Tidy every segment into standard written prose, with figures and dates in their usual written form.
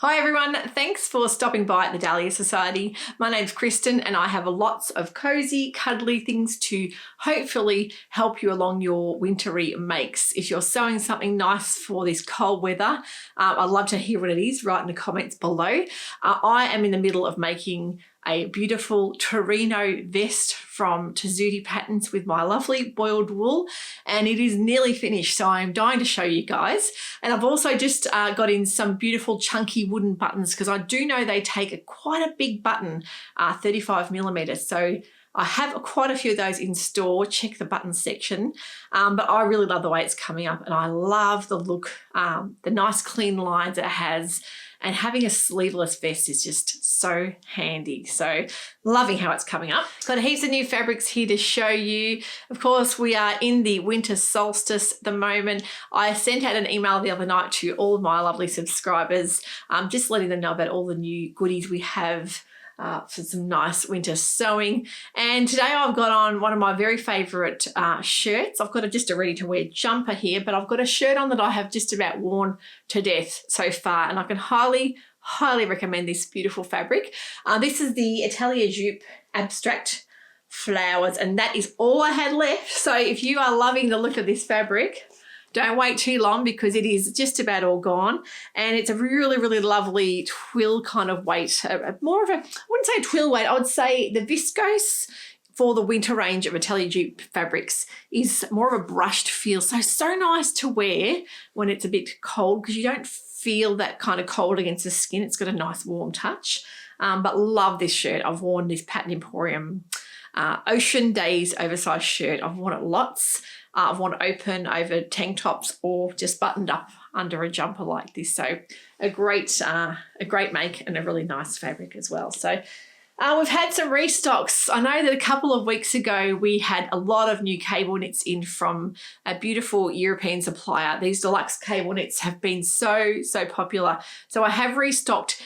Hi everyone, thanks for stopping by at the Dahlia Society. My name's Kristen and I have lots of cozy, cuddly things to hopefully help you along your wintry makes. If you're sewing something nice for this cold weather, I'd love to hear what it is. Write in the comments below. I am in the middle of making a beautiful Torino vest from Sewciety patterns with my lovely boiled wool, and it is nearly finished, so I'm dying to show you guys. And I've also just got in some beautiful chunky wooden buttons because I do know they take quite a big button, 35mm, so I have quite a few of those in store. Check the button section, but I really love the way it's coming up, and I love the look, the nice clean lines it has. And having a sleeveless vest is just so handy. So loving how it's coming up. Got heaps of new fabrics here to show you. Of course, we are in the winter solstice at the moment. I sent out an email the other night to all of my lovely subscribers, just letting them know about all the new goodies we have for some nice winter sewing. And today I've got on one of my very favourite shirts. I've got just a ready-to-wear jumper here, but I've got a shirt on that I have just about worn to death so far, and I can highly recommend this beautiful fabric. This is the Ethel and Joan abstract flowers, and that is all I had left. So if you are loving the look of this fabric, don't wait too long because it is just about all gone. And it's a really lovely twill kind of weight, more of a, I wouldn't say twill weight, I would say the viscose for the winter range of Ethel and Joan fabrics is more of a brushed feel. So nice to wear when it's a bit cold because you don't feel that kind of cold against the skin. It's got a nice warm touch. But love this shirt. I've worn this Pattern Emporium Ocean Days oversized shirt. I've worn it lots. I've worn it open over tank tops or just buttoned up under a jumper like this. So a great make and a really nice fabric as well. So we've had some restocks. I know that a couple of weeks ago we had a lot of new cable knits in from a beautiful European supplier. These deluxe cable knits have been so popular. So I have restocked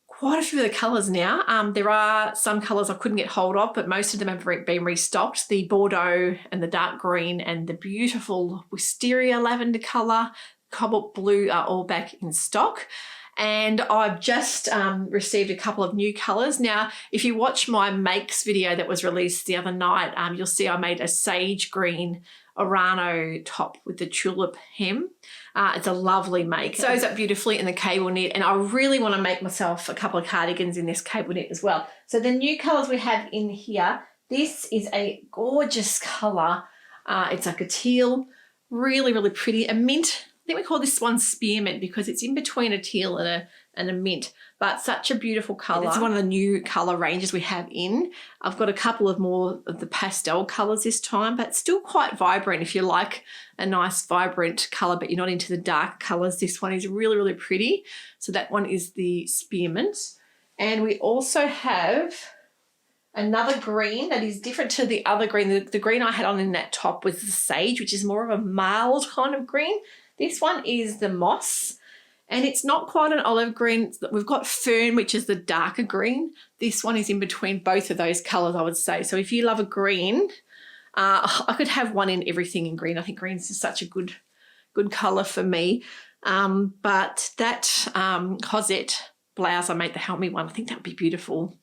quite a few of the colours now. There are some colours I couldn't get hold of, but most of them have been restocked. The Bordeaux and the dark green and the beautiful wisteria lavender colour, cobalt blue are all back in stock. And I've just received a couple of new colours. Now, if you watch my makes video that was released the other night, you'll see I made a sage green Orano top with the tulip hem. It's a lovely make. It sews up beautifully in the cable knit, and I really want to make myself a couple of cardigans in this cable knit as well. So the new colours we have in here, this is a gorgeous colour. It's like a teal, really pretty, a mint. I think we call this one spearmint because it's in between a teal and a mint, but such a beautiful colour. It's one of the new colour ranges we have in. I've got a couple of more of the pastel colours this time, but still quite vibrant. If you like a nice vibrant colour but you're not into the dark colours, this one is really pretty. So that one is the spearmint. And we also have another green that is different to the other green. The green I had on in that top was the sage, which is more of a mild kind of green. This one is the moss, and it's not quite an olive green. We've got fern, which is the darker green. This one is in between both of those colours, I would say. So if you love a green, I could have one in everything in green. I think green's just such a good colour for me. But that Cosette blouse, I made the help me one. I think that would be beautiful,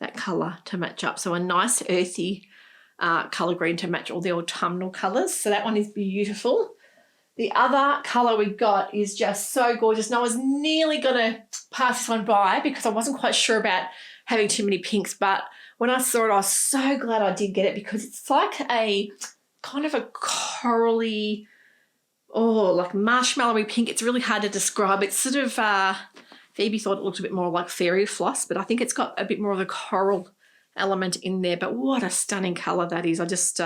that colour to match up. So a nice earthy colour green to match all the autumnal colours. So that one is beautiful. The other colour we got is just so gorgeous. And I was nearly going to pass this one by because I wasn't quite sure about having too many pinks. But when I saw it, I was so glad I did get it because it's like a kind of a corally, like marshmallowy pink. It's really hard to describe. It's sort of, Phoebe thought it looked a bit more like fairy floss, but I think it's got a bit more of the coral element in there. But what a stunning colour that is. I just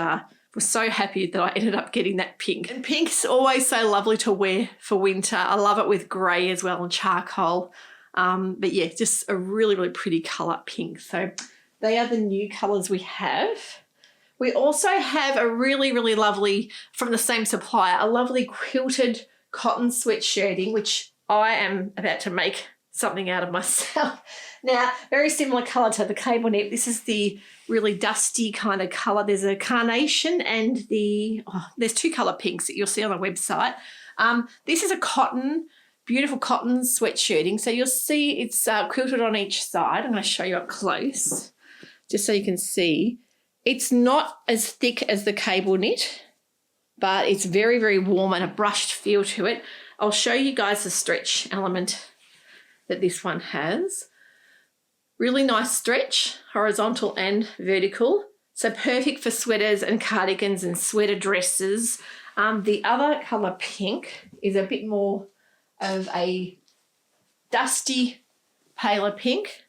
was so happy that I ended up getting that pink. And pink's always so lovely to wear for winter. I love it with grey as well and charcoal. But yeah, just a really pretty colour, pink. So they are the new colours we have. We also have a really lovely, from the same supplier, a lovely quilted cotton sweatshirting, which I am about to make something out of myself. Now, very similar colour to the cable knit. This is the really dusty kind of colour. There's a carnation and there's two colour pinks that you'll see on the website. This is a cotton beautiful cotton sweatshirting. So you'll see it's quilted on each side. I'm going to show you up close just so you can see. It's not as thick as the cable knit, but it's very, very warm and a brushed feel to it. I'll show you guys the stretch element that this one has. Really nice stretch, horizontal and vertical. So perfect for sweaters and cardigans and sweater dresses. The other colour, pink, is a bit more of a dusty, paler pink,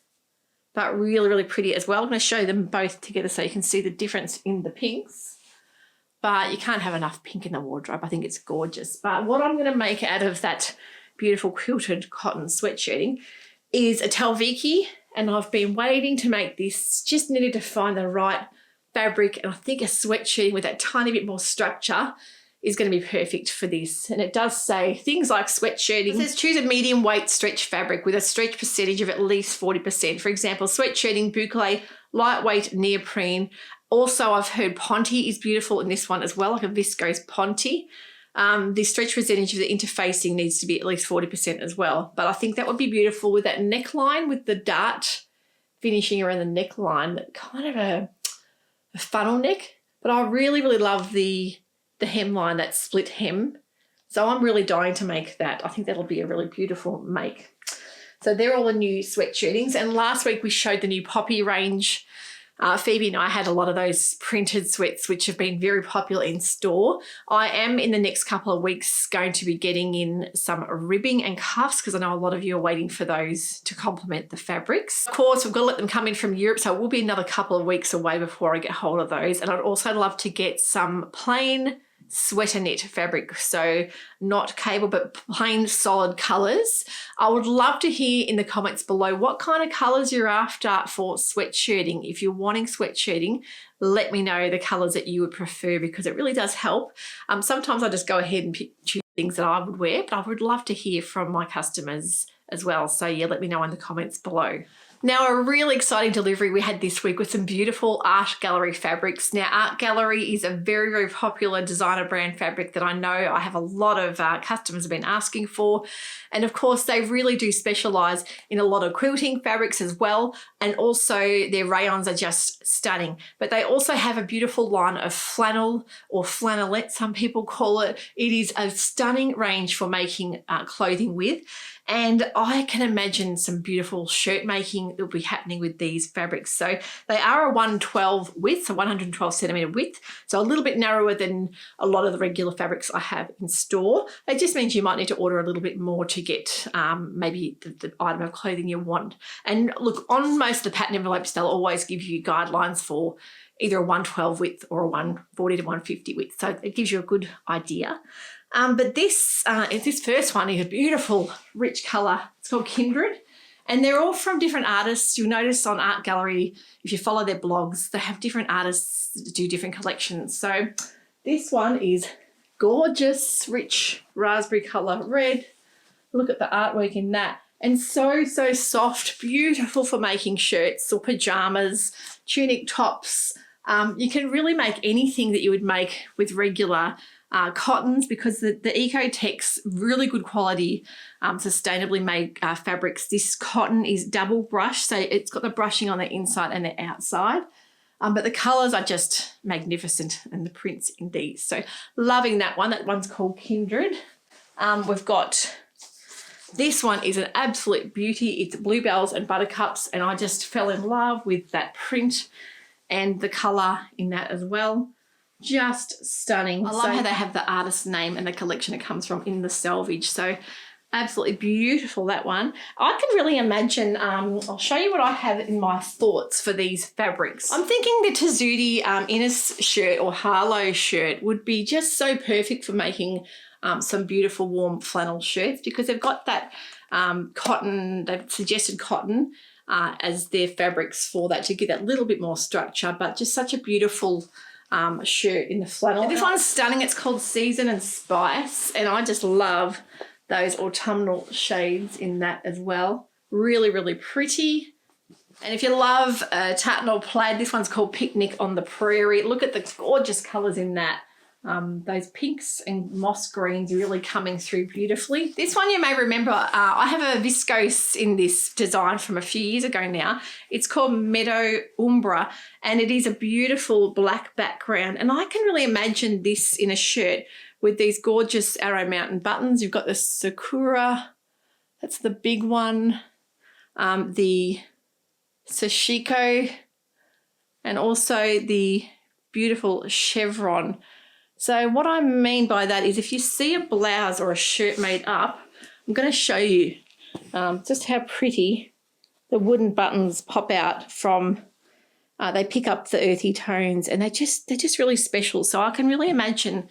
but really, really pretty as well. I'm going to show them both together so you can see the difference in the pinks. But you can't have enough pink in the wardrobe. I think it's gorgeous. But what I'm going to make out of that beautiful quilted cotton sweatshirting is a Talviki, and I've been waiting to make this, just needed to find the right fabric, and I think a sweatshirting with that tiny bit more structure is going to be perfect for this. And it does say things like sweatshirting. It says choose a medium weight stretch fabric with a stretch percentage of at least 40%. For example, sweatshirting, boucle, lightweight neoprene. Also, I've heard ponte is beautiful in this one as well, like a viscose ponte. The stretch percentage of the interfacing needs to be at least 40% as well. But I think that would be beautiful with that neckline, with the dart finishing around the neckline, kind of a funnel neck. But I really, really love the hemline, that split hem. So I'm really dying to make that. I think that'll be a really beautiful make. So they're all the new sweatshirtings. And last week we showed the new Poppy range. Phoebe and I had a lot of those printed sweats, which have been very popular in store. I am in the next couple of weeks going to be getting in some ribbing and cuffs, because I know a lot of you are waiting for those to complement the fabrics. Of course, we've got to let them come in from Europe, so it will be another couple of weeks away before I get hold of those. And I'd also love to get some plain sweater knit fabric, so not cable but plain solid colours. I would love to hear in the comments below what kind of colours you're after for sweatshirting. If you're wanting sweatshirting, let me know the colours that you would prefer, because it really does help. Sometimes I just go ahead and choose things that I would wear, but I would love to hear from my customers as well. So yeah, let me know in the comments below. Now, a really exciting delivery we had this week with some beautiful Art Gallery fabrics. Now, Art Gallery is a very, very popular designer brand fabric that I know I have a lot of customers have been asking for. And of course, they really do specialise in a lot of quilting fabrics as well. And also their rayons are just stunning. But they also have a beautiful line of flannel, or flannelette, some people call it. It is a stunning range for making clothing with. And I can imagine some beautiful shirt making that will be happening with these fabrics. So they are a 112 width, so 112 centimetre width. So a little bit narrower than a lot of the regular fabrics I have in store. It just means you might need to order a little bit more to get maybe the item of clothing you want. And look, on most of the pattern envelopes, they'll always give you guidelines for either a 112 width or a 140 to 150 width. So it gives you a good idea. But this first one is a beautiful, rich colour. It's called Kindred. And they're all from different artists. You'll notice on Art Gallery, if you follow their blogs, they have different artists that do different collections. So this one is gorgeous, rich raspberry colour red. Look at the artwork in that. And so, so soft, beautiful for making shirts or pyjamas, tunic tops. You can really make anything that you would make with regular cottons, because the Ecotex, really good quality, sustainably made fabrics. This cotton is double brushed, so it's got the brushing on the inside and the outside. But the colours are just magnificent, and the prints in these. So loving that one. That one's called Kindred. We've got, this one is an absolute beauty. It's bluebells and buttercups, and I just fell in love with that print and the colour in that as well. Just stunning. I love how they have the artist's name and the collection it comes from in the selvage. So absolutely beautiful, that one. I can really imagine, I'll show you what I have in my thoughts for these fabrics. I'm thinking the Tessuti Innes shirt or Harlow shirt would be just so perfect for making some beautiful warm flannel shirts, because they've got that cotton, they've suggested cotton as their fabrics for that, to give that little bit more structure, but just such a beautiful shirt in the flannel. And this one's stunning. It's called Season and Spice, and I just love those autumnal shades in that as well. Really, really pretty. And if you love tartan or plaid, this one's called Picnic on the Prairie. Look at the gorgeous colours in that. Those pinks and moss greens really coming through beautifully. This one you may remember, I have a viscose in this design from a few years ago now. It's called Meadow Umbra, and it is a beautiful black background. And I can really imagine this in a shirt with these gorgeous Arrow Mountain buttons. You've got the Sakura, that's the big one, the Sashiko, and also the beautiful chevron. So what I mean by that is if you see a blouse or a shirt made up, I'm going to show you just how pretty the wooden buttons pop out from, they pick up the earthy tones, and they're just really special. So I can really imagine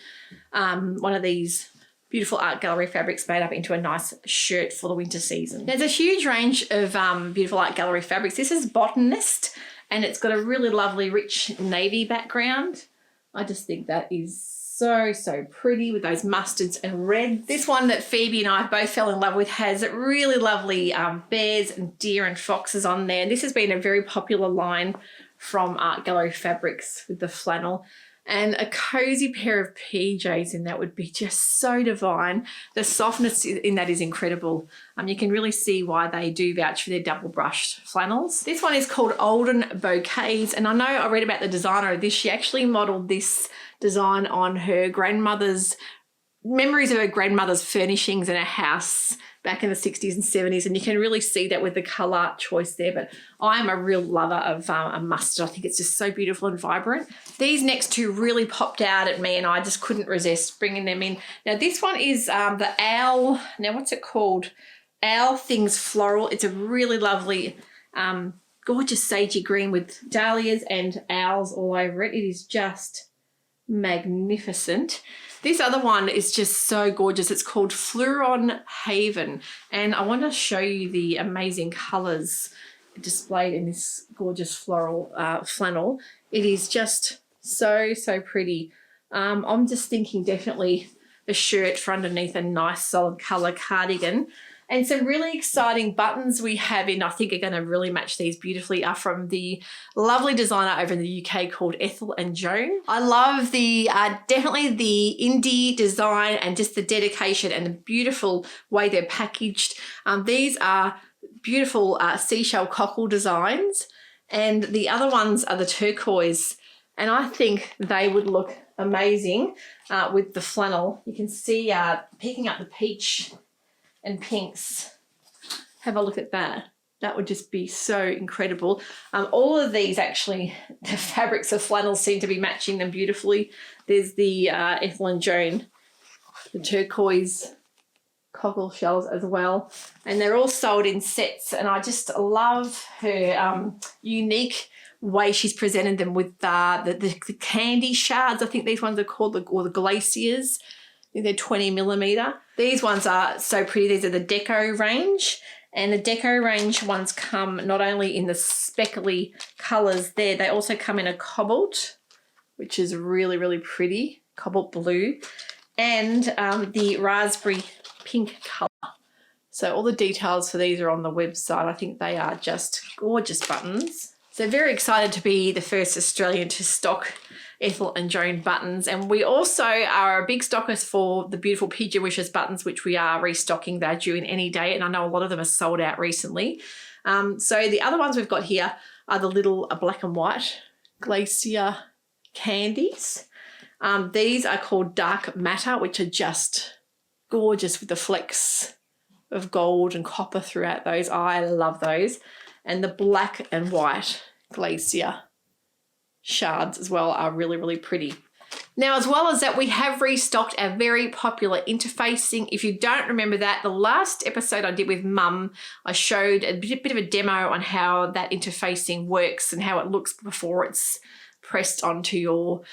one of these beautiful art gallery fabrics made up into a nice shirt for the winter season. There's a huge range of beautiful art gallery fabrics. This is Botanist, and it's got a really lovely rich navy background. I just think that is so pretty with those mustards and reds. This one that Phoebe and I both fell in love with has really lovely bears and deer and foxes on there. This has been a very popular line from Art Gallery Fabrics with the flannel. And a cozy pair of PJs in that would be just so divine. The softness in that is incredible. You can really see why they do vouch for their double brushed flannels. This one is called Olden Bouquets, and I know I read about the designer of this. She actually modeled this design on her grandmother's memories of her grandmother's furnishings in a house back in the 60s and 70s, and you can really see that with the colour choice there. But I'm a real lover of a mustard. I think it's just so beautiful and vibrant. These next two really popped out at me, and I just couldn't resist bringing them in. Now this one is the Owl, now what's it called? Owl Things Floral. It's a really lovely gorgeous sagey green with dahlias and owls all over it. It is just magnificent. This other one is just so gorgeous. It's called Fleuron Haven, and I want to show you the amazing colours displayed in this gorgeous floral flannel. It is just so pretty. I'm just thinking definitely a shirt for underneath a nice solid colour cardigan. And some really exciting buttons we have in, I think are going to really match these beautifully, are from the lovely designer over in the UK called Ethel and Joan. I love the definitely the indie design and just the dedication and the beautiful way they're packaged. These are beautiful seashell cockle designs, and the other ones are the turquoise, and I think they would look amazing with the flannel. You can see picking up the peach and pinks. Have a look at that. That would just be so incredible. All of these actually, the fabrics of flannels seem to be matching them beautifully. There's the Ethel and Joan, the turquoise cockle shells as well. And they're all sold in sets, and I just love her unique way she's presented them with the candy shards. I think these ones are called, or the glaciers. They're 20mm. These ones are so pretty. These are the Deco range, and the Deco range ones come not only in the speckly colours there, they also come in a cobalt, which is really pretty, cobalt blue, and the raspberry pink colour. So all the details for these are on the website. I think they are just gorgeous buttons. So very excited to be the first Australian to stock Ethel and Joan buttons, and we also are a big stockers for the beautiful PJ Wishes buttons, which we are restocking. They're due in any day, and I know a lot of them are sold out recently. So the other ones we've got here are the little black and white glacier candies. These are called Dark Matter, which are just gorgeous with the flecks of gold and copper throughout those. I love those. And the black and white glacier shards as well are really pretty. Now, as well as that, we have restocked our very popular interfacing. If you don't remember that, the last episode I did with Mum, I showed a bit of a demo on how that interfacing works and how it looks before it's pressed onto your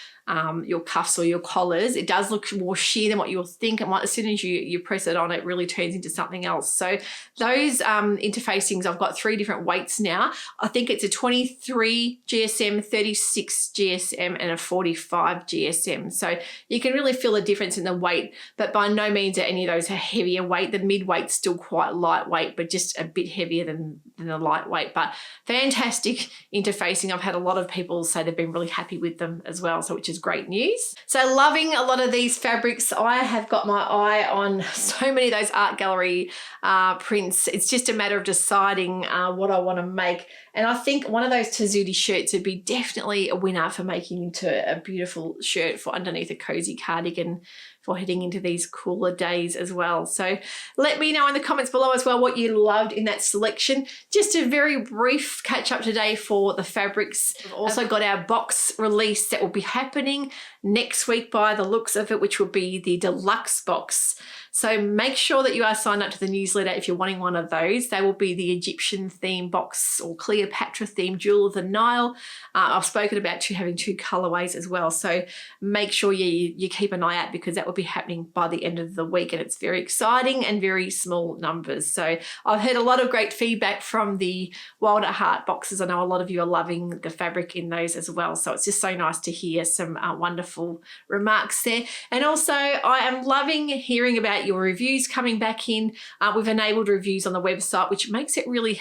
cuffs or your collars. It does look more sheer than what you'll think, and as soon as you press it on, it really turns into something else. So those interfacings, I've got 3 different weights now. I think it's a 23 GSM, 36 GSM, and a 45 GSM. So you can really feel the difference in the weight, but by no means are any of those a heavier weight. The mid-weight's still quite lightweight, but just a bit heavier than the lightweight. But fantastic interfacing. I've had a lot of people say they've been really happy with them as well, so which is is great news. So loving a lot of these fabrics. I have got my eye on so many of those art gallery prints. It's just a matter of deciding what I want to make. And I think one of those Tessuti shirts would be definitely a winner for making into a beautiful shirt for underneath a cozy cardigan for heading into these cooler days as well. So let me know in the comments below as well what you loved in that selection. Just a very brief catch up today for the fabrics. We've also got our box release that will be happening next week by the looks of it, which will be the deluxe box. So make sure that you are signed up to the newsletter if you're wanting one of those. They will be the Egyptian theme box or Cleopatra theme Jewel of the Nile. I've spoken about having 2 colorways as well. So make sure you keep an eye out because that will be happening by the end of the week, and it's very exciting and very small numbers. So I've heard a lot of great feedback from the Wild at Heart boxes. I know a lot of you are loving the fabric in those as well. So it's just so nice to hear some wonderful remarks there. And also I am loving hearing about your reviews coming back in. We've enabled reviews on the website, which makes it really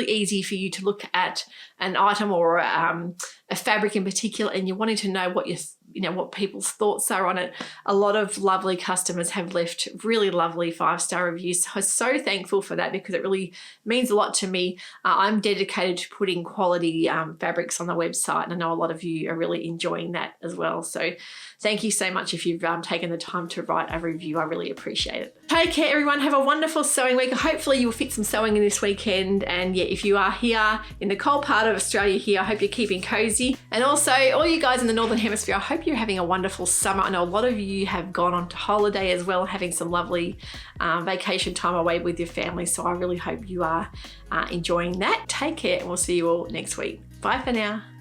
easy for you to look at an item or a fabric in particular, and you're wanting to know what people's thoughts are on it. A lot of lovely customers have left really lovely 5-star reviews. So I'm so thankful for that because it really means a lot to me. I'm dedicated to putting quality fabrics on the website, and I know a lot of you are really enjoying that as well. So thank you so much if you've taken the time to write a review. I really appreciate it. Take care, everyone. Have a wonderful sewing week. Hopefully you'll fit some sewing in this weekend. And yeah, if you are here in the cold part of Australia here, I hope you're keeping cozy. And also all you guys in the Northern Hemisphere, I hope you're having a wonderful summer. I know a lot of you have gone on to holiday as well, having some lovely vacation time away with your family. So I really hope you are enjoying that. Take care, and we'll see you all next week. Bye for now.